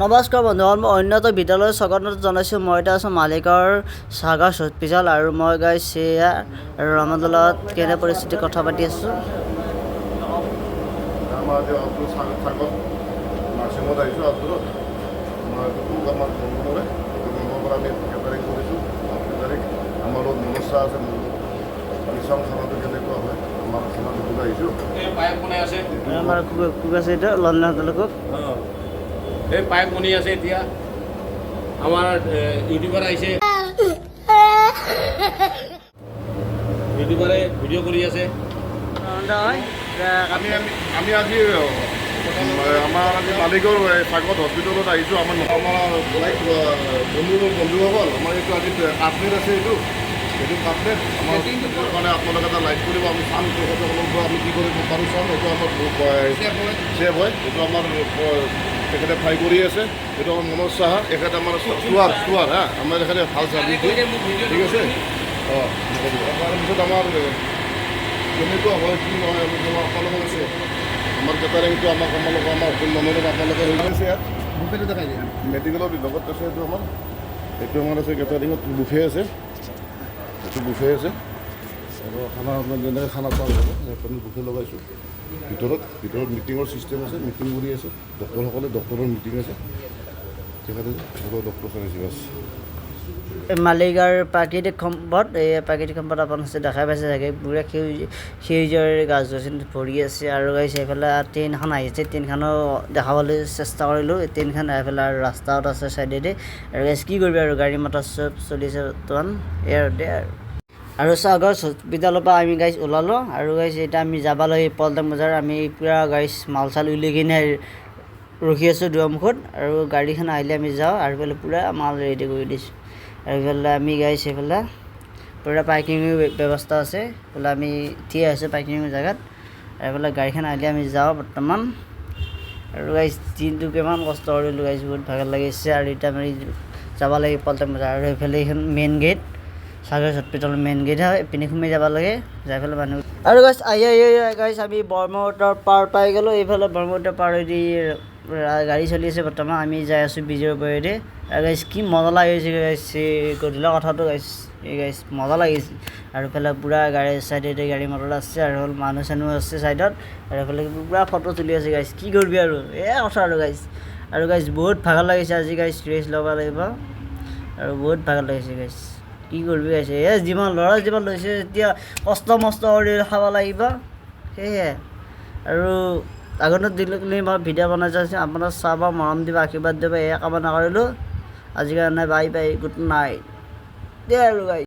নমস্কাৰ বন্ধুসকল, মই অন্যত বিদ্যালয়ৰ স্বাগতম জনাইছোঁ। মই এতিয়া আছোঁ মালিকৰ চাগাছ হস্পিটেল আৰু মই গাইছ সেয়া ৰমদলত কেনে পৰিস্থিতিৰ কথা পাতি আছোঁ। আমাৰ কুক আছে এতিয়া লণ্ডন হোটেলক এই পাইপ বনি আছে এতিয়া আমাৰ ইউটিউবাৰ আহিছে ইউটিউবাৰে ভিডিঅ' কৰি আছে আমি আজি আমাৰ আজি মালিকৰ স্বাগত হস্পিটেলত আহিছোঁ। আমাৰ বন্ধুসকল আমাৰ এইটো আজি কাটলেট আছে, এইটো কাটলেট আমাৰ কাৰণে আপোনালোকে এটা লাইক কৰিব। আমি চাম তেখেতসকলৰ আমি কি কৰিব পাৰোঁ চাম। এইটো আমাৰ চেফ হয়, এইটো আমাৰ তেখেতে ফ্ৰাই কৰি আছে। এইটো আমাৰ মনোজ চাহা, এখেতে আমাৰ ষ্টুৱাৰ হা, আমাৰ এখেতে ভাল চাৰ্ভিছ দিয়ে, ঠিক আছে। তাৰপিছত আমাৰ কেনেকুৱা হয় কি নহয় আমি আপোনালোকক আছে আমাৰ কেটাৰিংটো আমাৰ হোটেল মানুহক আপোনালোকে হৈ গৈছে। ইয়াত বুফেটো দেখাই দিয়ে মেডিকেলৰ বিভাগত আছে। এইটো আমাৰ আছে কেটাৰিঙত বুফে আছে, এইটো বুফে আছে আৰু খানা আপোনাৰ যেনেকৈ খানা খোৱা যাব আমি বুফে লগাইছোঁ। ভিতৰত মিটিঙৰ ছিষ্টেম আছে, মিটিং কৰি আছে ডক্টৰৰ মিটিং আছে। তেখেতে ডক্টৰ চাইছে বাছ। মালিগাঁৱৰ প্ৰাকৃতিক সম্পদ, এই প্ৰাকৃতিক সম্পদ আপোনালোকে দেখাই পাইছে চাগে, পুৰা সেউজীয়াৰ গাছ গছনি ভৰি আছে। আৰু গাইছ এইফালে ট্ৰেইনখন আহিছে, ট্ৰেইনখনো দেখাবলৈ চেষ্টা কৰিলোঁ। ট্ৰেইনখন আহি পেলাই আৰু ৰাস্তাত আছে চাইডেদি। আৰু গাইছ কি কৰিবি আৰু গাড়ী মটৰ চব চলিছে বৰ্তমান এয়াৰতে আৰু চাগাছ হস্পিটেলৰ পৰা আমি গাইছ ওলালোঁ। আৰু গাইছ এতিয়া আমি যাব লাগে পল্টন বজাৰ। আমি পূৰা গাইছ মাল চাল উলিয়াই কিনে ৰখি আছোঁ দুৱাৰমুখত, আৰু গাড়ীখন আহিলে আমি যাওঁ। আৰু এইফালে পূৰা মাল ৰেডি কৰি দিছোঁ। আৰু এইফালে আমি গাইছ এইফালে পূৰা পাৰ্কিঙৰ ব্যৱস্থা আছে। এইফালে আমি থিয় আছোঁ পাৰ্কিঙৰ জেগাত। আৰু এইফালে গাড়ীখন আহিলে আমি যাওঁ বৰ্তমান। আৰু গাইছ দিনটো কিমান কষ্ট কৰিলোঁ গাইছ, বহুত ভাগৰ লাগিছে। আৰু এতিয়া আমি যাব লাগে পল্টন বজাৰ। আৰু এইফালে এইখন মেইন গেট, চাগাছ হস্পিটেলৰ মেইন গেট হয়, এইপিনে সোমাই যাব লাগে। যাই পেলাই মানুহ আৰু গাইছ আহি গাইছ আমি ব্ৰহ্মপুত্ৰৰ পাৰ পাই গ'লোঁ। এইফালে ব্ৰহ্মপুত্ৰ পাৰেদি গাড়ী চলি আছে বৰ্তমান। আমি যাই আছোঁ ব্ৰিজৰ ওপৰেদি। আৰু গাইছ কি মজা লাগিছে গাইছ, গধূলা কথাটো গাইছ গাইছ মজা লাগিছে। আৰু এইফালে পূৰা গাড়ী চাইডেদি গাড়ী মটৰ আছে, আৰু মানুহ চানুহ আছে চাইডত। আৰু এইফালে পূৰা ফটো তুলি আছে গাইছ, কি কৰিবি আৰু কথা আৰু গাইছ। আৰু গাইছ বহুত ভাগৰ লাগিছে আজি গাইছ, ৰেষ্ট ল'ব লাগিব। আৰু বহুত ভাগৰ লাগিছে গাইছ, কি কৰিবি গাইছে। যিমান ল'ৰা যিমান লৈছে এতিয়া কষ্ট মষ্ট কৰি খাব লাগিব, সেয়ে। আৰু আগতে দিলে মই ভিডিঅ' বনাই যাইছোঁ, আপোনাক চাব মৰম দিব আশীৰ্বাদ দিব, এয়া কামনা কৰিলোঁ। আজিৰ কাৰণে বাই বাই, গুড নাইট দে আৰু গাইছ।